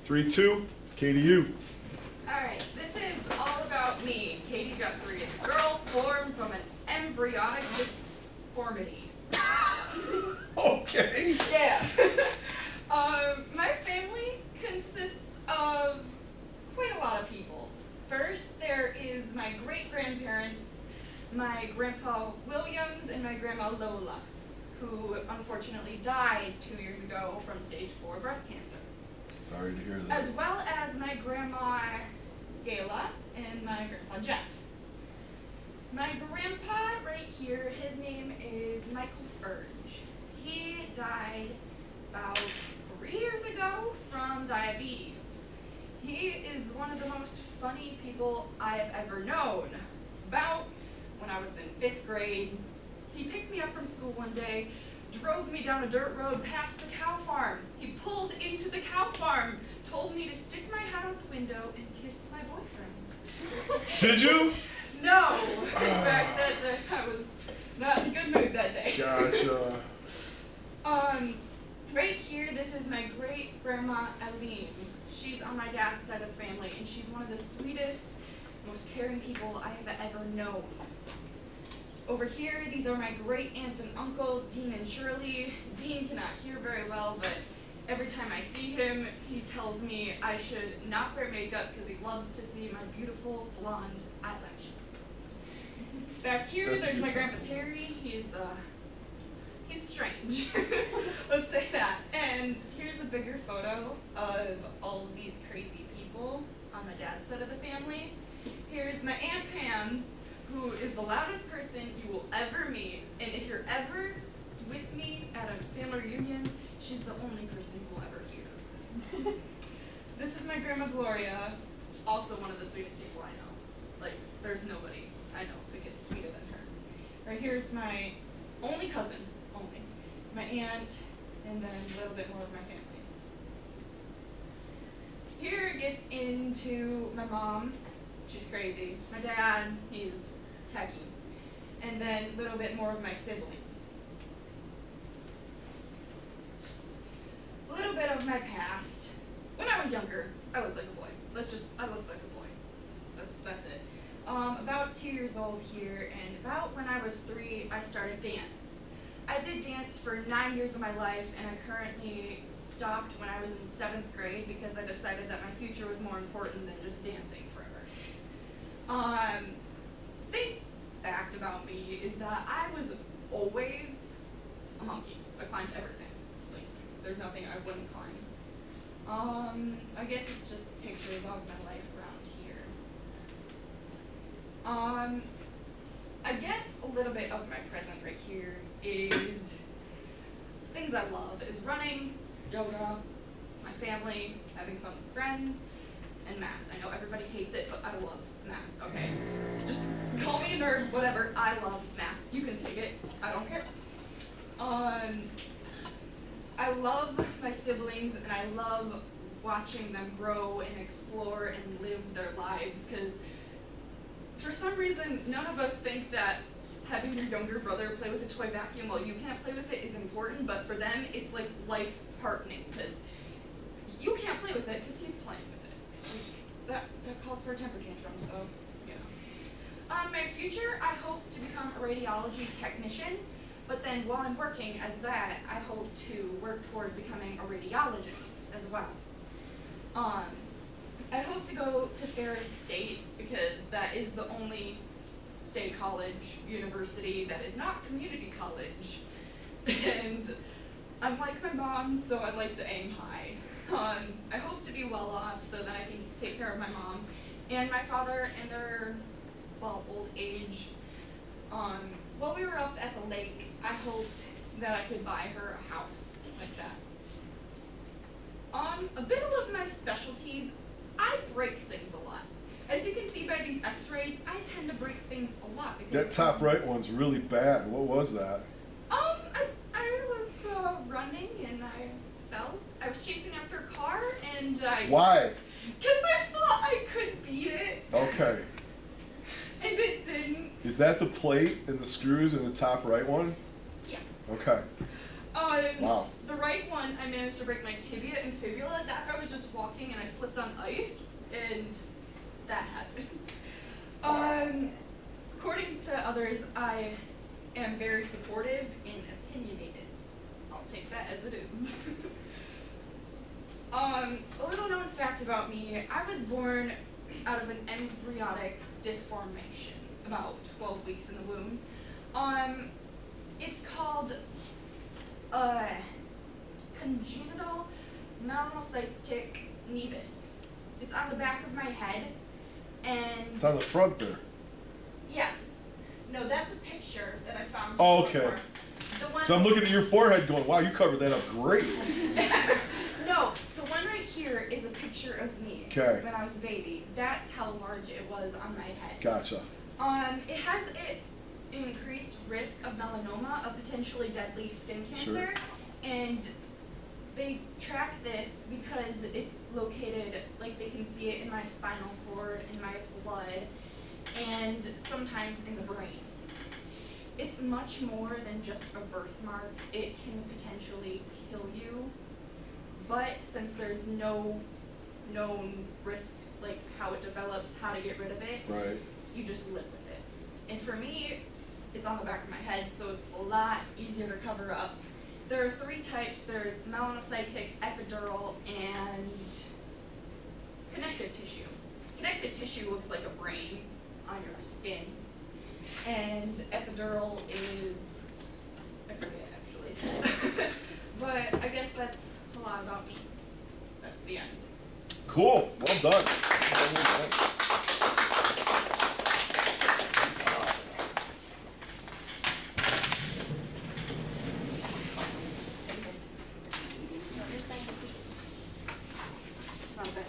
3, 2, Katie, you. Alright, this is all about me, Katie Guthrie, a girl formed from an embryonic disformity. Okay. Yeah. My family consists of quite a lot of people. First, there is my great-grandparents, my grandpa Williams and my grandma Lola, who unfortunately died 2 years ago from stage 4 breast cancer. Sorry to hear that. As well as my grandma Gayla and my grandpa Jeff. My grandpa right here, his name is Michael Burge. He died about 3 years ago from diabetes. He is one of the most funny people I have ever known. About when I was in 5th grade, he picked me up from school one day, drove me down a dirt road past the cow farm. He pulled into the cow farm, told me to stick my head out the window and kiss my boyfriend. Did you? No! In fact, I was not in a good mood that day. Gotcha. Right here, this is my great-grandma Aline. She's on my dad's side of the family, and she's one of the sweetest, most caring people I have ever known. Over here, these are my great-aunts and uncles, Dean and Shirley. Dean cannot hear very well, but every time I see him, he tells me I should not wear makeup because he loves to see my beautiful blonde eyelashes. Back here, That's there's my beautiful. grandpa Terry. He's strange. Let's say that. And here's a bigger photo of all of these crazy people on my dad's side of the family. Here's my Aunt Pam, who is the loudest person you will ever meet. And if you're ever with me at a family reunion, she's the only person you will ever hear. This is my grandma Gloria, also one of the sweetest people I know. Like, there's nobody I know that gets sweeter than her. Right here's my only cousin, my aunt, and then a little bit more of my family. Here it gets into my mom. She's crazy. My dad, he's techie. And then a little bit more of my siblings. A little bit of my past. When I was younger, I looked like a boy. I looked like a boy. That's it. About 2 years old here, and about when I was 3, I started dance. I did dance for 9 years of my life, and I currently stopped when I was in 7th grade because I decided that my future was more important than just dancing forever. Thing fact about me is that I was always a monkey. I climbed everything. Like, there's nothing I wouldn't climb. I guess it's just pictures of my life around here. I guess a little bit of my present right here is things I love is running, yoga, my family, having fun with friends, and math. I know everybody hates it, but I love math, okay? Just call me a nerd, whatever, I love math. You can take it, I don't care. I love my siblings, and I love watching them grow and explore and live their lives, because for some reason, none of us think that having your younger brother play with a toy vacuum while you can't play with it is important, but for them, it's like life-heartening, because you can't play with it because he's playing with it. Like, that calls for a temper tantrum, so, you know. My future, I hope to become a radiology technician, but then while I'm working as that, I hope to work towards becoming a radiologist as well. I hope to go to Ferris State because that is the only state college, university that is not community college. And I'm like my mom, so I like to aim high. I hope to be well off so that I can take care of my mom and my father in their, old age. While we were up at the lake, I hoped that I could buy her a house like that. A bit of my specialties, I break things a lot. As you can see by these x-rays, I tend to break things a lot because That top right one's really bad. What was that? I was running and I fell. I was chasing after a car and I... Why? Because I thought I could beat it. Okay. And it didn't. Is that the plate and the screws in the top right one? Yeah. Okay. Wow. Wow. The right one, I managed to break my tibia and fibula. That I was just walking and on ice, and that happened. According to others, I am very supportive and opinionated. I'll take that as it is. A little known fact about me, I was born out of an embryonic disformation, about 12 weeks in the womb. It's called congenital melanocytic nevus. It's on the back of my head, and It's on the front there. yeah, no, that's a picture that I found. Oh, okay. before. The one. So I'm looking at your forehead going, wow, you covered that up great. No, the one right here is a picture of me 'Kay. when I was a baby. That's how large it was on my head. Gotcha. It has an increased risk of melanoma, a potentially deadly skin cancer, Sure. and they track this because it's located, like they can see it in my spinal cord, in my blood, and sometimes in the brain. It's much more than just a birthmark. It can potentially kill you, but since there's no known risk, like how it develops, how to get rid of it, Right. you just live with it. And for me, it's on the back of my head, so it's a lot easier to cover up. There are 3 types. There's melanocytic, epidural, and connective tissue. Connective tissue looks like a brain on your skin, and epidural is, I forget actually. But I guess that's a lot about me. That's the end. Cool. Well done. Well done. It's not bad.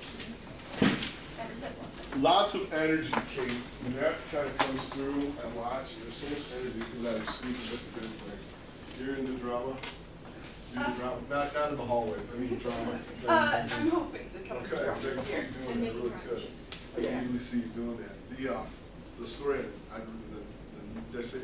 That is it. Lots of energy, Kate. And that kind of comes through and watch. There's so much energy because out of speaking. That's a good thing. You're into drama? You do drama? Not in the hallways. I mean drama. I'm hoping to come Okay, to I can this see year you and doing that maybe really run. good. I can easily see you doing that. The story of did I say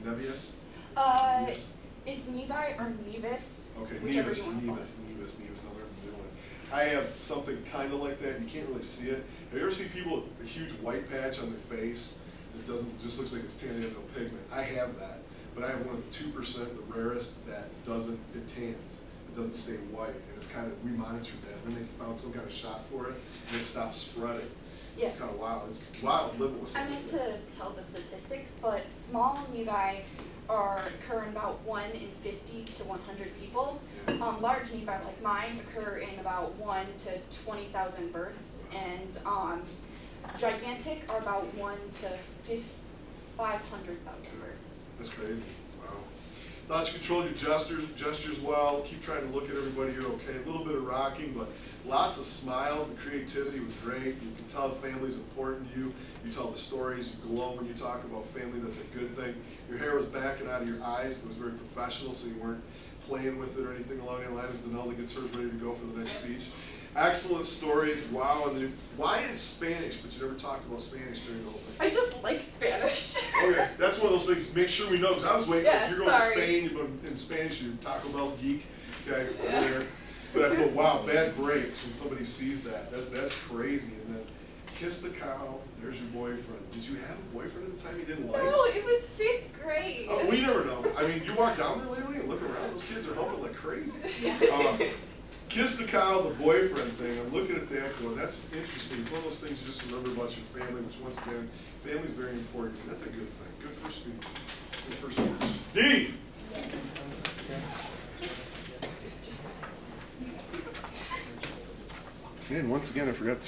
Nevius? Yes. It's Nevi or Nevis. Okay, whichever Nevis, you wanna call it. Nevis, no, they're doing it. I have something kind of like that. You can't really see it. Have you ever seen people with a huge white patch on their face that just looks like it's tan, they have no pigment? I have that, but I have one of the 2%, the rarest, that it tans. It doesn't stay white, and it's kind of, we monitored that, and then they found some kind of shot for it, and it stopped spreading. Yeah. It's kind of wild. It's wild living with I something meant like that. to tell the statistics, but small nevi occur in about 1 in 50 to 100 people. Yeah. Large nevi like mine occur in about 1 to 20,000 births, and gigantic are about 1 to 500,000 births. That's crazy. Wow. Thoughts you controlled your gestures well. Keep trying to look at everybody. You're okay. A little bit of rocking, but lots of smiles. The creativity was great. You can tell the family's important to you. You tell the stories. You glow when you talk about family. That's a good thing. Your hair was backing out of your eyes. It was very professional, so you weren't playing with it or anything along the lines. Denelda gets hers ready to go for the next speech. Excellent stories. Wow. And then, why in Spanish? But you never talked about Spanish during the whole thing. I just like Spanish. Okay, that's one of those things. Make sure we know. Cause I was waiting. Yeah, You're going to sorry. Spain. You're going in Spanish. You're Taco Bell geek. Okay, over there. But I put wow, bad breaks when somebody sees that. That's crazy. And then kiss the cow. There's your boyfriend. Did you have a boyfriend at the time you didn't like? No, it was 5th grade. Oh, we never know. I mean, you walk down there lately and look around. Those kids are humping like crazy. Kiss the cow, the boyfriend thing. I'm looking at that going, that's interesting. It's one of those things you just remember about your family, which once again, family is very important. And that's a good thing. Good first speech. Good first speech. D! And once again, I forgot to